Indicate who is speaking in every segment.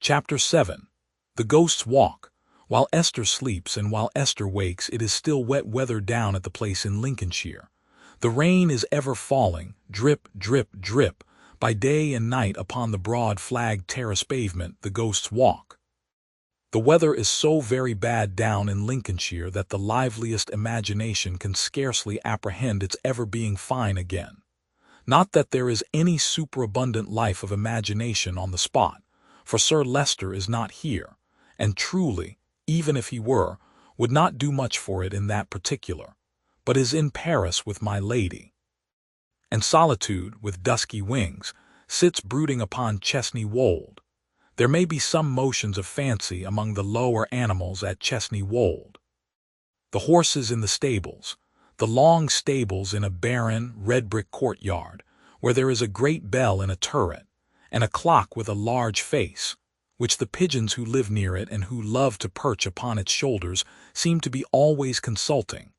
Speaker 1: Chapter 7. The Ghost's Walk. While Esther sleeps and while Esther wakes, it is still wet weather down at the place in Lincolnshire. The rain is ever falling, drip, drip, drip, by day and night upon the broad flagged terrace pavement, the Ghost's Walk. The weather is so very bad down in Lincolnshire that the liveliest imagination can scarcely apprehend its ever being fine again. Not that there is any superabundant life of imagination on the spot, for Sir Leicester is not here, and truly, even if he were, would not do much for it in that particular, but is in Paris with my lady. And solitude, with dusky wings, sits brooding upon Chesney Wold. There may be some motions of fancy among the lower animals at Chesney Wold. The horses in the stables, the long stables in a barren, red-brick courtyard, where there is a great bell in a turret, and a clock with a large face, which the pigeons who live near it and who love to perch upon its shoulders seem to be always consulting.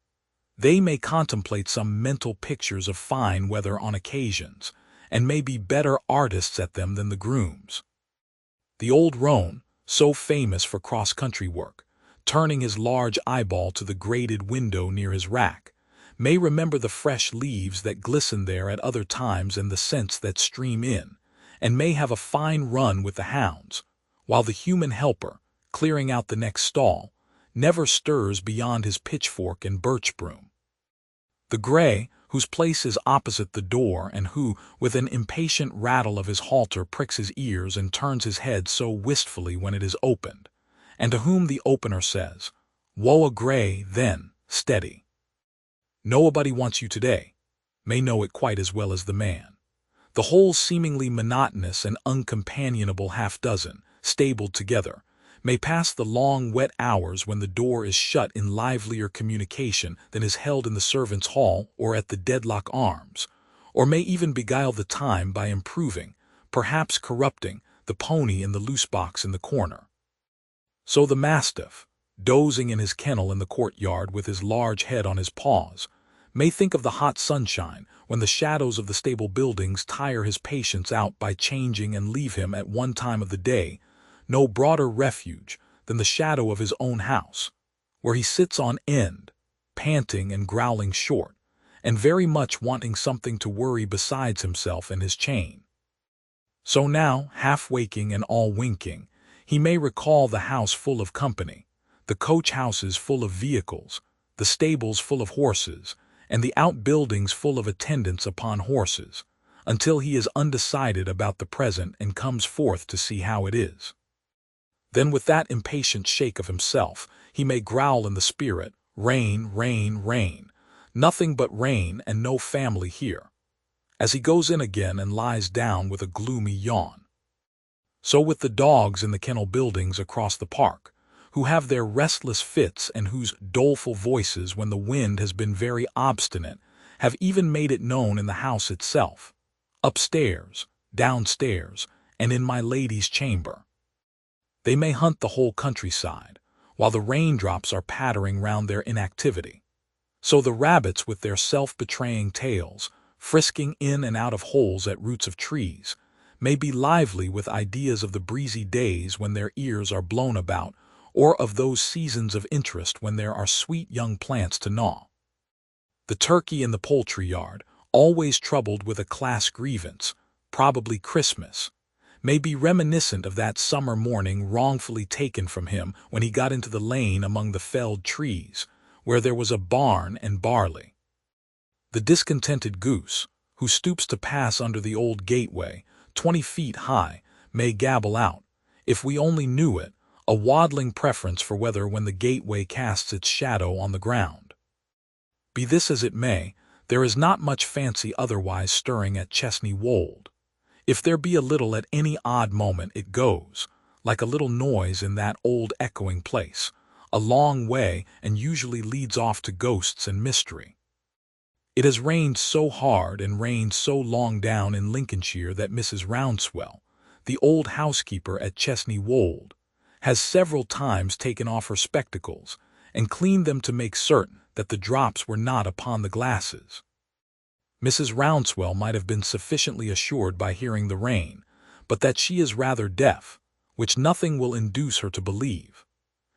Speaker 1: They may contemplate some mental pictures of fine weather on occasions, and may be better artists at them than the grooms. The old roan, so famous for cross-country work, turning his large eyeball to the grated window near his rack, may remember the fresh leaves that glisten there at other times and the scents that stream in, and may have a fine run with the hounds, while the human helper, clearing out the next stall, never stirs beyond his pitchfork and birch broom. The grey, whose place is opposite the door and who, with an impatient rattle of his halter, pricks his ears and turns his head so wistfully when it is opened, and to whom the opener says, "Woa grey, then, steady. Nobody wants you today," may know it quite as well as the man. The whole seemingly monotonous and uncompanionable half-dozen, stabled together, may pass the long wet hours when the door is shut in livelier communication than is held in the servants' hall or at the Deadlock Arms, or may even beguile the time by improving, perhaps corrupting, the pony in the loose box in the corner. So the mastiff, dozing in his kennel in the courtyard with his large head on his paws, may think of the hot sunshine when the shadows of the stable buildings tire his patience out by changing and leave him at one time of the day no broader refuge than the shadow of his own house, where he sits on end, panting and growling short, and very much wanting something to worry besides himself and his chain. So now, half waking and all winking, he may recall the house full of company, the coach-houses full of vehicles, the stables full of horses, and the outbuildings full of attendants upon horses, until he is undecided about the present and comes forth to see how it is. Then with that impatient shake of himself, he may growl in the spirit, "Rain, rain, rain, nothing but rain and no family here," as he goes in again and lies down with a gloomy yawn. So with the dogs in the kennel buildings across the park, who have their restless fits and whose doleful voices, when the wind has been very obstinate, have even made it known in the house itself, upstairs, downstairs, and in my lady's chamber. They may hunt the whole countryside, while the raindrops are pattering round their inactivity. So the rabbits with their self-betraying tails, frisking in and out of holes at roots of trees, may be lively with ideas of the breezy days when their ears are blown about, or of those seasons of interest when there are sweet young plants to gnaw. The turkey in the poultry yard, always troubled with a class grievance, probably Christmas, may be reminiscent of that summer morning wrongfully taken from him when he got into the lane among the felled trees, where there was a barn and barley. The discontented goose, who stoops to pass under the old gateway, 20 feet high, may gabble out, if we only knew it, a waddling preference for weather when the gateway casts its shadow on the ground. Be this as it may, there is not much fancy otherwise stirring at Chesney Wold. If there be a little at any odd moment, it goes, like a little noise in that old echoing place, a long way and usually leads off to ghosts and mystery. It has rained so hard and rained so long down in Lincolnshire that Mrs. Rouncewell, the old housekeeper at Chesney Wold, has several times taken off her spectacles and cleaned them to make certain that the drops were not upon the glasses. Mrs. Rouncewell might have been sufficiently assured by hearing the rain, but that she is rather deaf, which nothing will induce her to believe.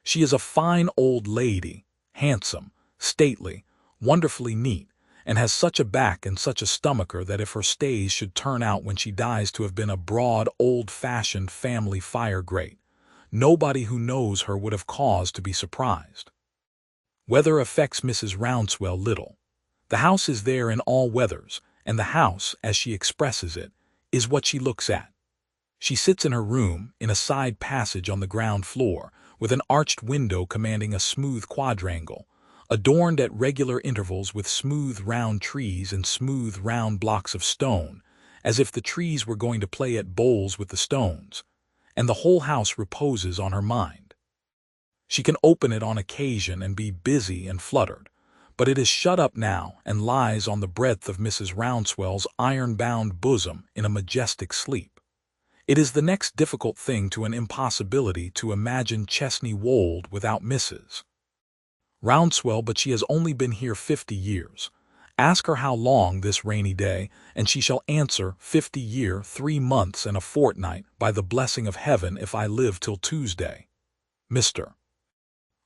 Speaker 1: She is a fine old lady, handsome, stately, wonderfully neat, and has such a back and such a stomacher that if her stays should turn out when she dies to have been a broad, old-fashioned family fire grate, nobody who knows her would have cause to be surprised. Weather affects Mrs. Rouncewell little. The house is there in all weathers, and the house, as she expresses it, is what she looks at. She sits in her room, in a side passage on the ground floor, with an arched window commanding a smooth quadrangle, adorned at regular intervals with smooth round trees and smooth round blocks of stone, as if the trees were going to play at bowls with the stones, and the whole house reposes on her mind. She can open it on occasion and be busy and fluttered, but it is shut up now and lies on the breadth of Mrs. Rouncewell's iron-bound bosom in a majestic sleep. It is the next difficult thing to an impossibility to imagine Chesney Wold without Mrs. Rouncewell, but she has only been here 50 years. Ask her how long this rainy day, and she shall answer 50 year, 3 months and a fortnight, by the blessing of heaven if I live till Tuesday. Mr.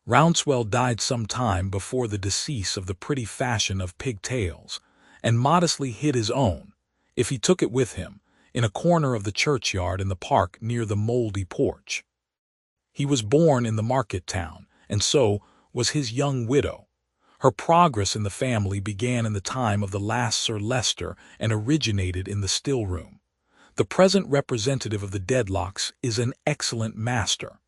Speaker 1: Rouncewell died some time before the decease of the pretty fashion of pigtails, and modestly hid his own, if he took it with him, in a corner of the churchyard in the park near the mouldy porch. He was born in the market town, and so was his young widow. Her progress in the family began in the time of the last Sir Leicester and originated in the still-room. The present representative of the Dedlocks is an excellent master.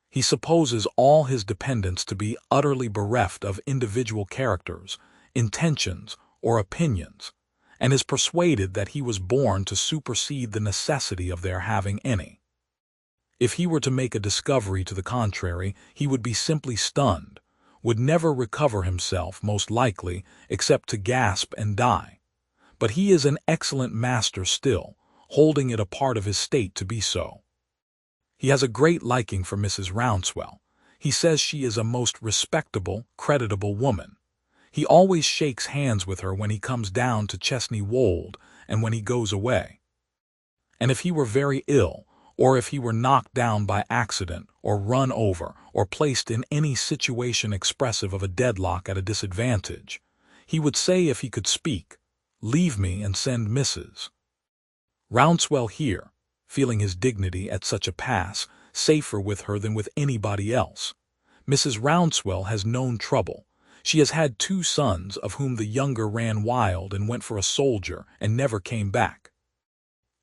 Speaker 1: He supposes all his dependents to be utterly bereft of individual characters, intentions, or opinions, and is persuaded that he was born to supersede the necessity of their having any. If he were to make a discovery to the contrary, he would be simply stunned, would never recover himself, most likely, except to gasp and die. But he is an excellent master still, holding it a part of his state to be so. He has a great liking for Mrs. Rouncewell. He says she is a most respectable, creditable woman. He always shakes hands with her when he comes down to Chesney Wold and when he goes away. And if he were very ill, or if he were knocked down by accident, or run over, or placed in any situation expressive of a deadlock at a disadvantage, he would say if he could speak, "Leave me and send Mrs. Rouncewell here," feeling his dignity at such a pass, safer with her than with anybody else. Mrs. Rouncewell has known trouble. She has had 2 sons, of whom the younger ran wild and went for a soldier and never came back.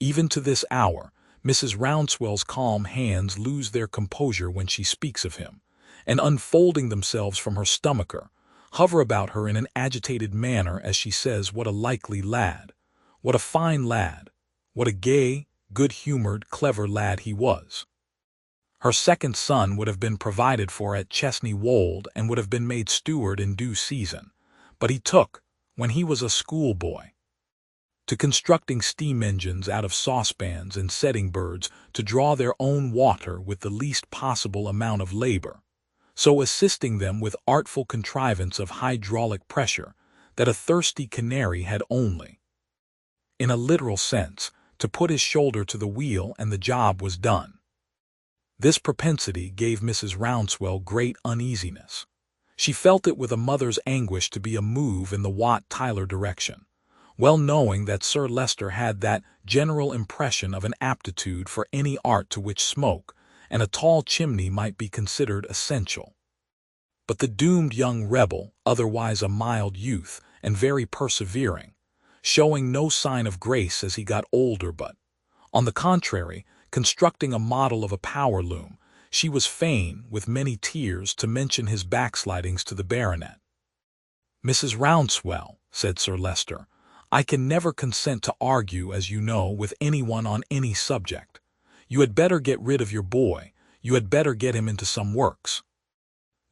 Speaker 1: Even to this hour, Mrs. Rouncewell's calm hands lose their composure when she speaks of him, and unfolding themselves from her stomacher, hover about her in an agitated manner as she says what a likely lad, what a fine lad, what a gay, good-humored, clever lad he was. Her second son would have been provided for at Chesney Wold and would have been made steward in due season, but he took, when he was a schoolboy, to constructing steam engines out of saucepans and setting birds to draw their own water with the least possible amount of labor, so assisting them with artful contrivance of hydraulic pressure that a thirsty canary had only, in a literal sense, to put his shoulder to the wheel and the job was done. This propensity gave Mrs. Rouncewell great uneasiness. She felt it with a mother's anguish to be a move in the Wat-Tyler direction, well knowing that Sir Leicester had that general impression of an aptitude for any art to which smoke and a tall chimney might be considered essential. But the doomed young rebel, otherwise a mild youth and very persevering, showing no sign of grace as he got older, but, on the contrary, constructing a model of a power loom, she was fain, with many tears, to mention his backslidings to the baronet. "Mrs. Rouncewell," said Sir Leicester, "I can never consent to argue, as you know, with anyone on any subject. You had better get rid of your boy. You had better get him into some works.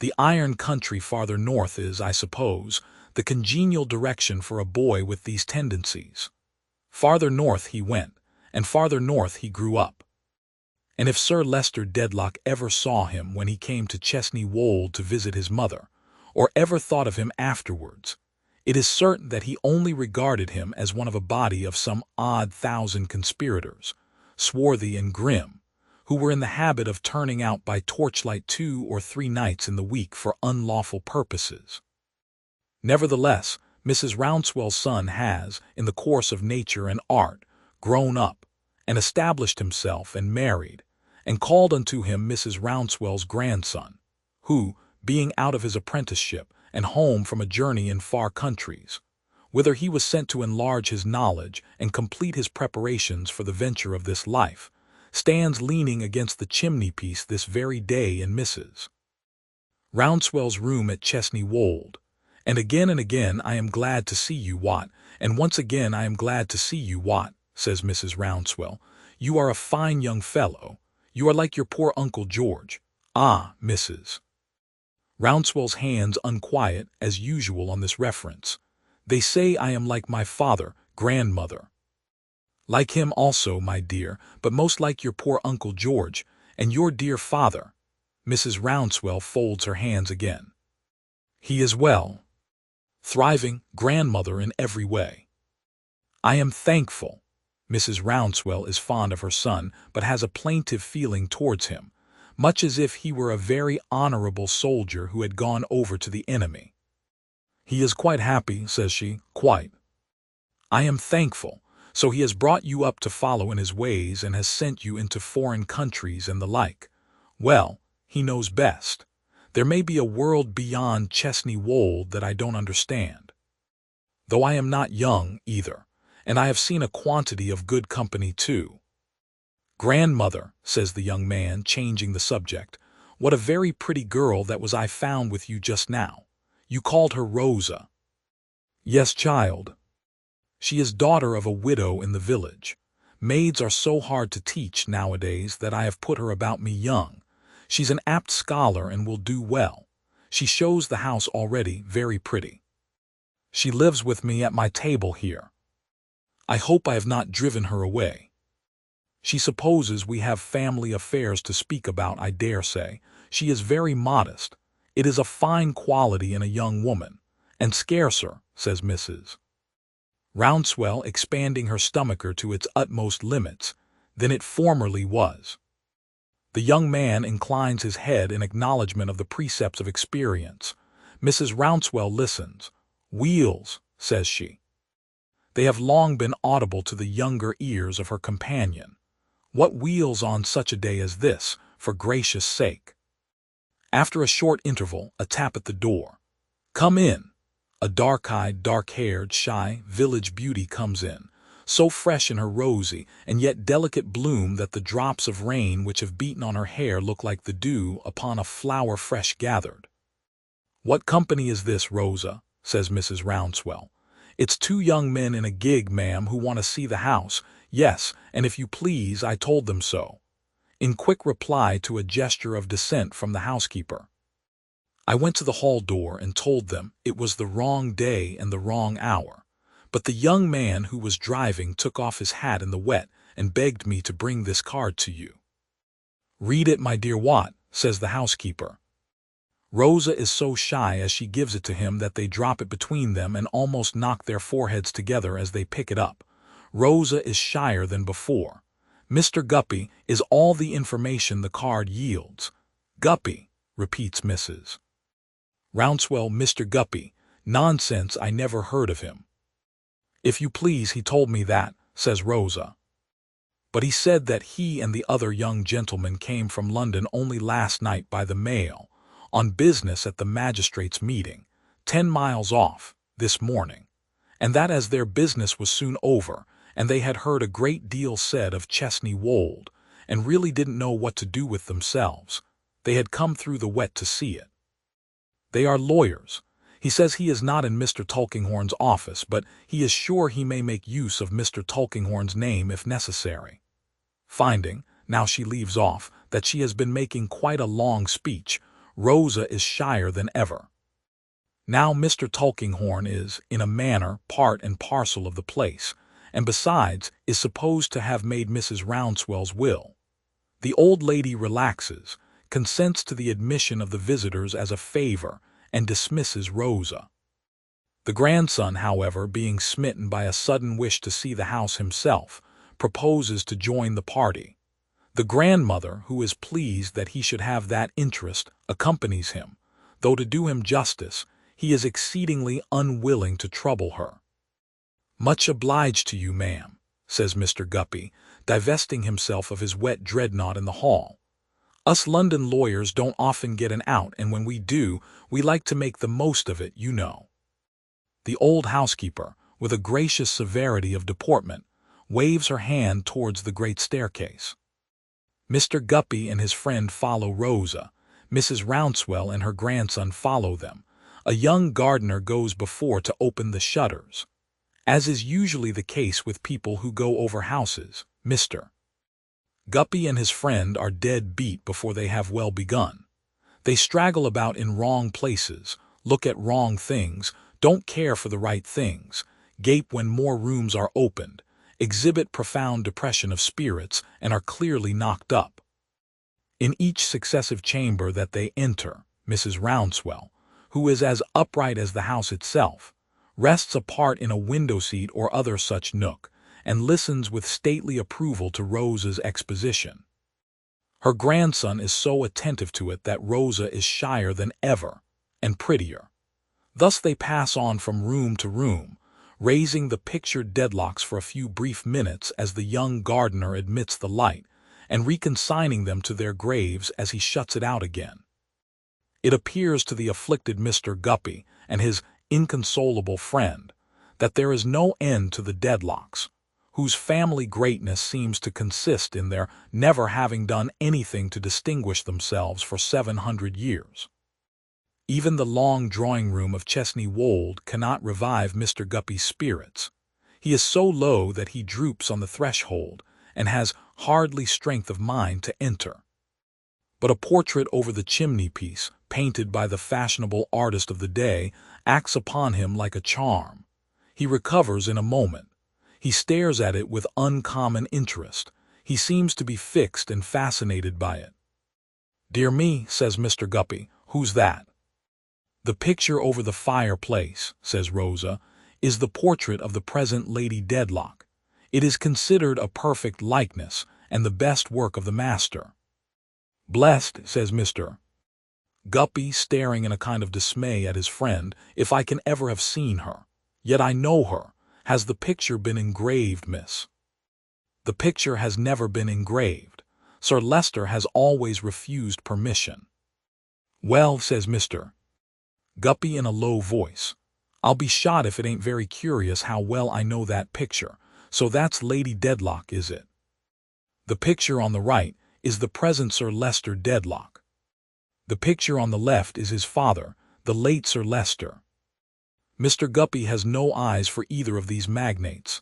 Speaker 1: The iron country farther north is, I suppose, the congenial direction for a boy with these tendencies." Farther north he went, and farther north he grew up. And if Sir Leicester Dedlock ever saw him when he came to Chesney Wold to visit his mother, or ever thought of him afterwards, it is certain that he only regarded him as one of a body of some odd 1,000 conspirators, swarthy and grim, who were in the habit of turning out by torchlight 2 or 3 nights in the week for unlawful purposes. Nevertheless, Mrs. Rouncewell's son has, in the course of nature and art, grown up, and established himself and married, and called unto him Mrs. Rouncewell's grandson, who, being out of his apprenticeship and home from a journey in far countries, whither he was sent to enlarge his knowledge and complete his preparations for the venture of this life, stands leaning against the chimney-piece this very day in Mrs. Rouncewell's room at Chesney Wold. And again I am glad to see you, Wat, and once again I am glad to see you, Wat, says Mrs. Rouncewell. You are a fine young fellow. You are like your poor Uncle George. Ah, Mrs. Rouncewell's hands unquiet, as usual on this reference. They say I am like my father, grandmother. Like him also, my dear, but most like your poor Uncle George, and your dear father. Mrs. Rouncewell folds her hands again. He is well. Thriving, grandmother, in every way. I am thankful. Mrs. Rouncewell is fond of her son, but has a plaintive feeling towards him, much as if he were a very honorable soldier who had gone over to the enemy. He is quite happy, says she, quite. I am thankful. So he has brought you up to follow in his ways and has sent you into foreign countries and the like. Well, he knows best. There may be a world beyond Chesney Wold that I don't understand. Though I am not young, either, and I have seen a quantity of good company too. Grandmother, says the young man, changing the subject, what a very pretty girl that was I found with you just now. You called her Rosa. Yes, child. She is daughter of a widow in the village. Maids are so hard to teach nowadays that I have put her about me young. She's an apt scholar and will do well. She shows the house already very pretty. She lives with me at my table here. I hope I have not driven her away. She supposes we have family affairs to speak about, I dare say. She is very modest. It is a fine quality in a young woman, and scarcer, says Mrs. Rouncewell, expanding her stomacher to its utmost limits, than it formerly was. The young man inclines his head in acknowledgment of the precepts of experience. Mrs. Rouncewell listens. Wheels, says she. They have long been audible to the younger ears of her companion. What wheels on such a day as this, for gracious sake? After a short interval, a tap at the door. Come in. A dark-eyed, dark-haired, shy village beauty comes in, so fresh in her rosy and yet delicate bloom that the drops of rain which have beaten on her hair look like the dew upon a flower fresh gathered. What company is this, Rosa? Says Mrs. Rouncewell. It's 2 young men in a gig, ma'am, who want to see the house. Yes, and if you please, I told them so. In quick reply to a gesture of dissent from the housekeeper. I went to the hall door and told them it was the wrong day and the wrong hour, but the young man who was driving took off his hat in the wet and begged me to bring this card to you. Read it, my dear Wat, says the housekeeper. Rosa is so shy as she gives it to him that they drop it between them and almost knock their foreheads together as they pick it up. Rosa is shyer than before. Mr. Guppy is all the information the card yields. Guppy, repeats Mrs. Rouncewell. Mr. Guppy. Nonsense, I never heard of him. If you please, he told me that, says Rosa. But he said that he and the other young gentleman came from London only last night by the mail, on business at the magistrates' meeting, 10 miles off, this morning, and that as their business was soon over, and they had heard a great deal said of Chesney Wold, and really didn't know what to do with themselves, they had come through the wet to see it. They are lawyers. He says he is not in Mr. Tulkinghorn's office, but he is sure he may make use of Mr. Tulkinghorn's name if necessary. Finding, now she leaves off, that she has been making quite a long speech, Rosa is shyer than ever. Now Mr. Tulkinghorn is, in a manner, part and parcel of the place, and besides, is supposed to have made Mrs. Rouncewell's will. The old lady relaxes, consents to the admission of the visitors as a favor, and dismisses Rosa. The grandson, however, being smitten by a sudden wish to see the house himself, proposes to join the party. The grandmother, who is pleased that he should have that interest, accompanies him, though to do him justice, he is exceedingly unwilling to trouble her. "Much obliged to you, ma'am," says Mr. Guppy, divesting himself of his wet dreadnought in the hall. "Us London lawyers don't often get an out, and when we do, we like to make the most of it, you know." The old housekeeper, with a gracious severity of deportment, waves her hand towards the great staircase. Mr. Guppy and his friend follow Rosa. Mrs. Rouncewell and her grandson follow them. A young gardener goes before to open the shutters. As is usually the case with people who go over houses, Mr. Guppy and his friend are dead beat before they have well begun. They straggle about in wrong places, look at wrong things, don't care for the right things, gape when more rooms are opened, exhibit profound depression of spirits, and are clearly knocked up. In each successive chamber that they enter, Mrs. Rouncewell, who is as upright as the house itself, rests apart in a window-seat or other such nook, and listens with stately approval to Rosa's exposition. Her grandson is so attentive to it that Rosa is shyer than ever, and prettier. Thus they pass on from room to room, raising the pictured deadlocks for a few brief minutes as the young gardener admits the light, and reconsigning them to their graves as he shuts it out again. It appears to the afflicted Mr. Guppy and his inconsolable friend that there is no end to the deadlocks, whose family greatness seems to consist in their never having done anything to distinguish themselves for 700 years. Even the long drawing-room of Chesney Wold cannot revive Mr. Guppy's spirits. He is so low that he droops on the threshold, and has hardly strength of mind to enter. But a portrait over the chimney-piece, painted by the fashionable artist of the day, acts upon him like a charm. He recovers in a moment. He stares at it with uncommon interest. He seems to be fixed and fascinated by it. "Dear me," says Mr. Guppy, "who's that?" "The picture over the fireplace," says Rosa, "is the portrait of the present Lady Dedlock. It is considered a perfect likeness, and the best work of the master." "Blessed," says Mr. Guppy, staring in a kind of dismay at his friend, "if I can ever have seen her. Yet I know her. Has the picture been engraved, miss?" "The picture has never been engraved. Sir Leicester has always refused permission." "Well," says Mr. Guppy in a low voice, "I'll be shot if it ain't very curious how well I know that picture. So that's Lady Dedlock, is it?" "The picture on the right is the present Sir Leicester Dedlock. The picture on the left is his father, the late Sir Leicester." Mr. Guppy has no eyes for either of these magnates.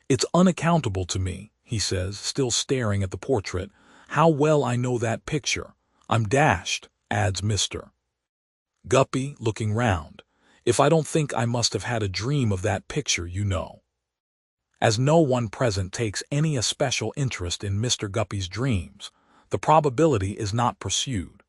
Speaker 1: "It's unaccountable to me," he says, still staring at the portrait, "how well I know that picture. I'm dashed," adds Mr. Guppy, looking round, "if I don't think I must have had a dream of that picture, you know." As no one present takes any especial interest in Mr. Guppy's dreams, the probability is not pursued.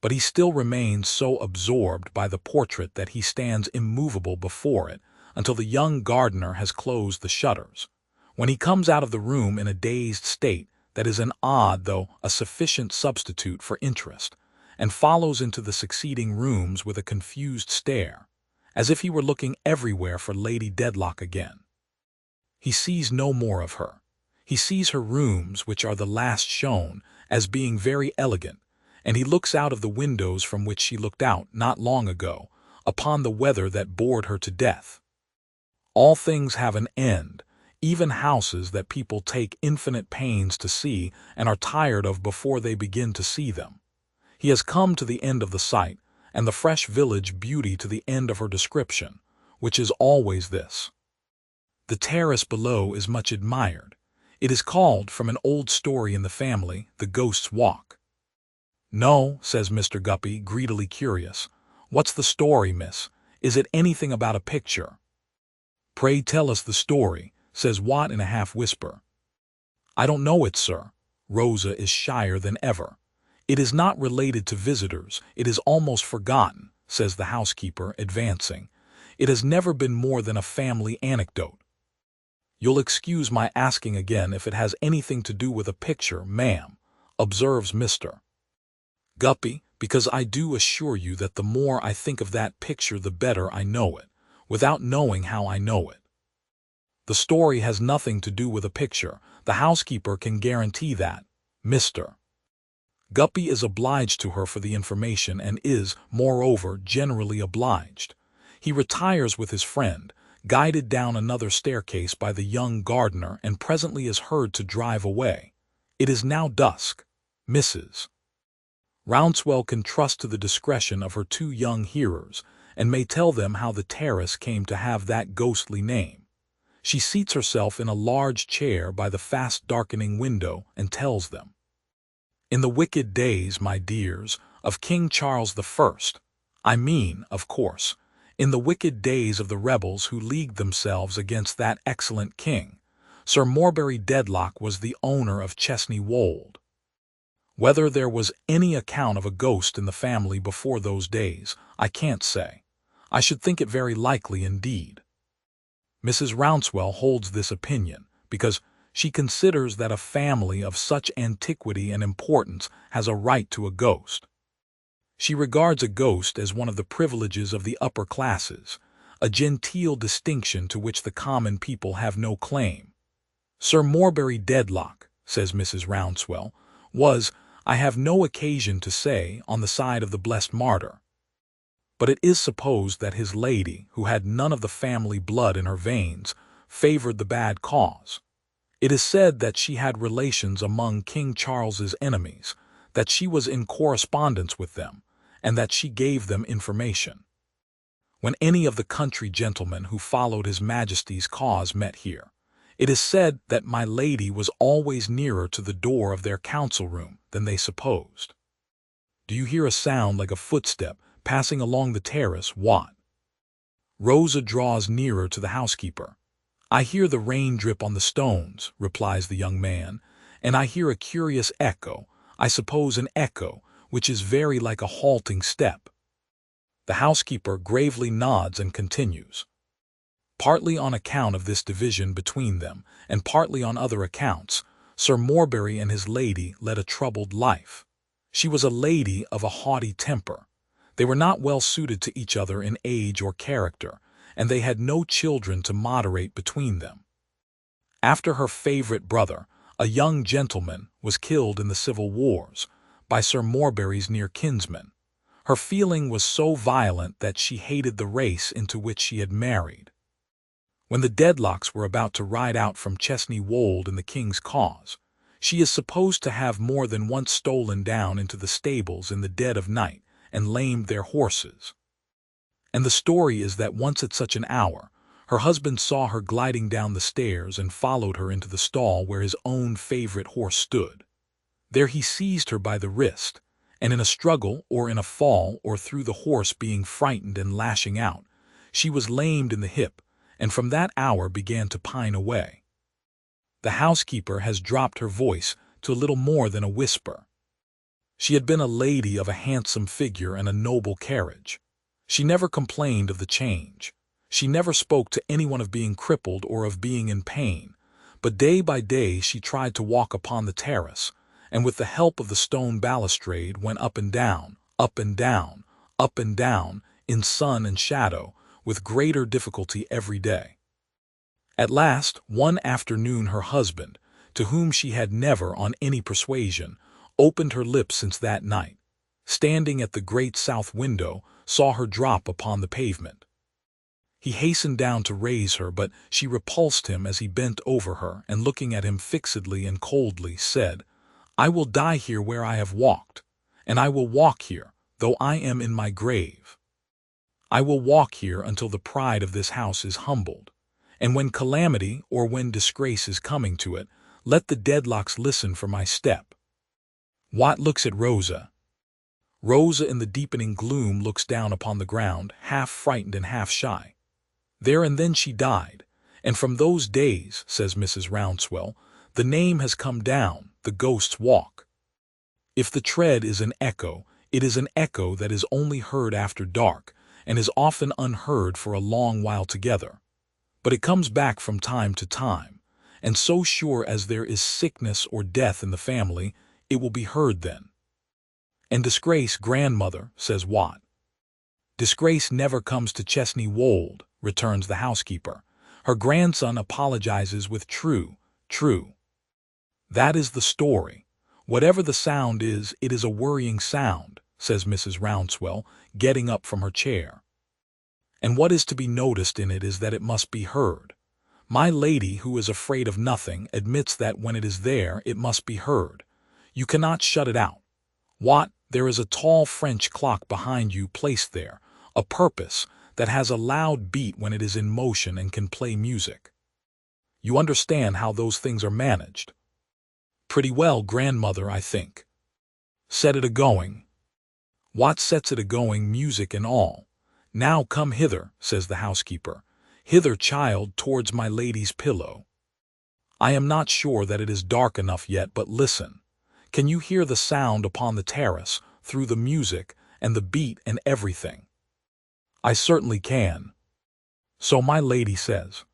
Speaker 1: But he still remains so absorbed by the portrait that he stands immovable before it until the young gardener has closed the shutters, when he comes out of the room in a dazed state that is an odd though a sufficient substitute for interest, and follows into the succeeding rooms with a confused stare, as if he were looking everywhere for Lady Dedlock again. He sees no more of her. He sees her rooms, which are the last shown, as being very elegant, and he looks out of the windows from which she looked out not long ago, upon the weather that bored her to death. All things have an end, even houses that people take infinite pains to see and are tired of before they begin to see them. He has come to the end of the sight, and the fresh village beauty to the end of her description, which is always this: "The terrace below is much admired. It is called, from an old story in the family, the Ghost's Walk." "No," says Mr. Guppy, greedily curious. "What's the story, miss? Is it anything about a picture?" "Pray tell us the story," says Watt in a half-whisper. "I don't know it, sir." Rosa is shyer than ever. "It is not related to visitors. It is almost forgotten," says the housekeeper, advancing. "It has never been more than a family anecdote." "You'll excuse my asking again if it has anything to do with a picture, ma'am," observes Mr. Guppy, "because I do assure you that the more I think of that picture the better I know it, without knowing how I know it. The story has nothing to do with a picture. The housekeeper can guarantee that." Mr. Guppy is obliged to her for the information and is, moreover, generally obliged. He retires with his friend, guided down another staircase by the young gardener, and presently is heard to drive away. It is now dusk. Mrs. Rouncewell can trust to the discretion of her two young hearers, and may tell them how the terrace came to have that ghostly name. She seats herself in a large chair by the fast-darkening window and tells them. "In the wicked days, my dears, of King Charles I mean, of course, in the wicked days of the rebels who leagued themselves against that excellent king, Sir Morbury Dedlock was the owner of Chesney Wold. Whether there was any account of a ghost in the family before those days, I can't say. I should think it very likely indeed." Mrs. Rouncewell holds this opinion, because she considers that a family of such antiquity and importance has a right to a ghost. She regards a ghost as one of the privileges of the upper classes, a genteel distinction to which the common people have no claim. "Sir Morbury Dedlock," says Mrs. Rouncewell, "was, I have no occasion to say, on the side of the blessed martyr. But it is supposed that his lady, who had none of the family blood in her veins, favored the bad cause. It is said that she had relations among King Charles's enemies, that she was in correspondence with them, and that she gave them information. When any of the country gentlemen who followed his Majesty's cause met here, it is said that my lady was always nearer to the door of their council-room than they supposed. Do you hear a sound like a footstep passing along the terrace, Wat?" Rosa draws nearer to the housekeeper. "I hear the rain drip on the stones," replies the young man, "and I hear a curious echo, I suppose an echo, which is very like a halting step." The housekeeper gravely nods and continues. "Partly on account of this division between them, and partly on other accounts, Sir Morbury and his lady led a troubled life. She was a lady of a haughty temper. They were not well suited to each other in age or character, and they had no children to moderate between them. After her favorite brother, a young gentleman, was killed in the civil wars, by Sir Morbury's near kinsman, her feeling was so violent that she hated the race into which she had married. When the Dedlocks were about to ride out from Chesney Wold in the king's cause, she is supposed to have more than once stolen down into the stables in the dead of night and lamed their horses. And the story is that once at such an hour, her husband saw her gliding down the stairs and followed her into the stall where his own favorite horse stood. There he seized her by the wrist, and in a struggle or in a fall or through the horse being frightened and lashing out, she was lamed in the hip, and from that hour began to pine away." The housekeeper has dropped her voice to a little more than a whisper. She had been a lady of a handsome figure and a noble carriage. She never complained of the change. She never spoke to anyone of being crippled or of being in pain, but day by day she tried to walk upon the terrace, and with the help of the stone balustrade went up and down, up and down, up and down, in sun and shadow, with greater difficulty every day. At last, one afternoon her husband, to whom she had never, on any persuasion, opened her lips since that night, standing at the great south window, saw her drop upon the pavement. He hastened down to raise her, but she repulsed him as he bent over her, and looking at him fixedly and coldly, said, "I will die here where I have walked, and I will walk here, though I am in my grave. I will walk here until the pride of this house is humbled, and when calamity or when disgrace is coming to it, let the Dedlocks listen for my step." Wat looks at Rosa. Rosa in the deepening gloom looks down upon the ground, half frightened and half shy. There and then she died, and from those days, says Mrs. Rouncewell, the name has come down, the Ghost's Walk. If the tread is an echo, it is an echo that is only heard after dark, and is often unheard for a long while together. but it comes back from time to time, and so sure as there is sickness or death in the family, it will be heard then. And disgrace, grandmother, says Watt. Disgrace never comes to Chesney Wold, returns the housekeeper. Her grandson apologizes with true. That is the story. Whatever the sound is, it is a worrying sound, says Mrs. Rouncewell, getting up from her chair. And what is to be noticed in it is that it must be heard. My lady, who is afraid of nothing, admits that when it is there, it must be heard. You cannot shut it out. Watt, there is a tall French clock behind you placed there, a purpose, that has a loud beat when it is in motion and can play music. You understand how those things are managed? Pretty well, grandmother, I think. Set it a-going. Watt sets it a-going, music and all. Now come hither, says the housekeeper. Hither, child, towards my lady's pillow. I am not sure that it is dark enough yet, but listen. Can you hear the sound upon the terrace, through the music, and the beat and everything? I certainly can. So my lady says.